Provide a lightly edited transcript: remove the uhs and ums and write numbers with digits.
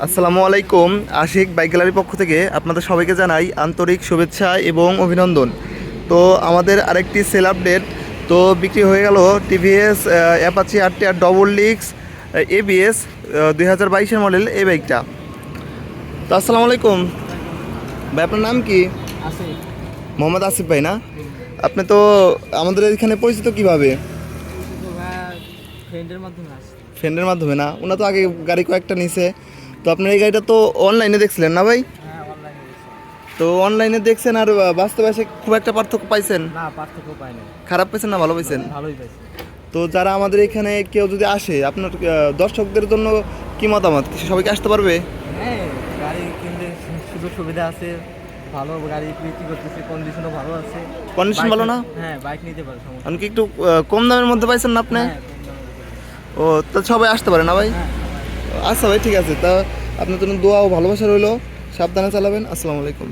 আসসালামু আলাইকুম। আশিক বাইক গ্যালারির পক্ষ থেকে আপনাদের সবাইকে জানাই আন্তরিক শুভেচ্ছা এবং অভিনন্দন। তো আমাদের আরেকটি সেল আপডেট তো বিক্রি হয়ে গেল টিভিএস অ্যাপাচি আর ডবল ডিস্ক এবিএস 2022-এর মডেল এই বাইকটা। তো আসসালামু আলাইকুম ভাই, আপনার নাম কি? আসিফ। মোহাম্মদ আসিফ ভাই না? আপনি তো আমাদের এখানে পরিচিত কিভাবে? ফ্রেন্ডের মাধ্যমে আসছে। ফ্রেন্ডের মাধ্যমে না? ওনা তো আগে গাড়ি কয়েকটা নিছে। তো আপনার এই গাড়িটা তো অনলাইনে দেখছিলেন না ভাই? হ্যাঁ, অনলাইনে গেছে। তো অনলাইনে দেখছেন আর বাস্তবে এসে খুব একটা পার্থক্য পাইছেন? না, পার্থক্য পাইনি। খারাপ পাইছেন না ভালো পাইছেন? ভালোই পাইছি। তো যারা আমাদের এখানে কেউ যদি আসে, আপনার দর্শকদের জন্য কি মতামত? সবাইকে আসতে পারবে? হ্যাঁ, গাড়ি কিনতে সুযোগ সুবিধা আছে, ভালো গাড়ি বিক্রি করতেছে, কন্ডিশনও ভালো আছে। কন্ডিশন ভালো না? হ্যাঁ, বাইক নিতে পারে, সমস্যা এমনকি একটু কম দামের মধ্যে পাইছেন না আপনি? নেই। হ্যাঁ, কম দামে দিতে পারে। ও, তো সবাই আসতে পারে না ভাই? হ্যাঁ। আচ্ছা ভাই, ঠিক আছে। তা আপনার জন্য দোয়া ও ভালোবাসা রইলো। সাবধানে চালাবেন। আসসালামু আলাইকুম।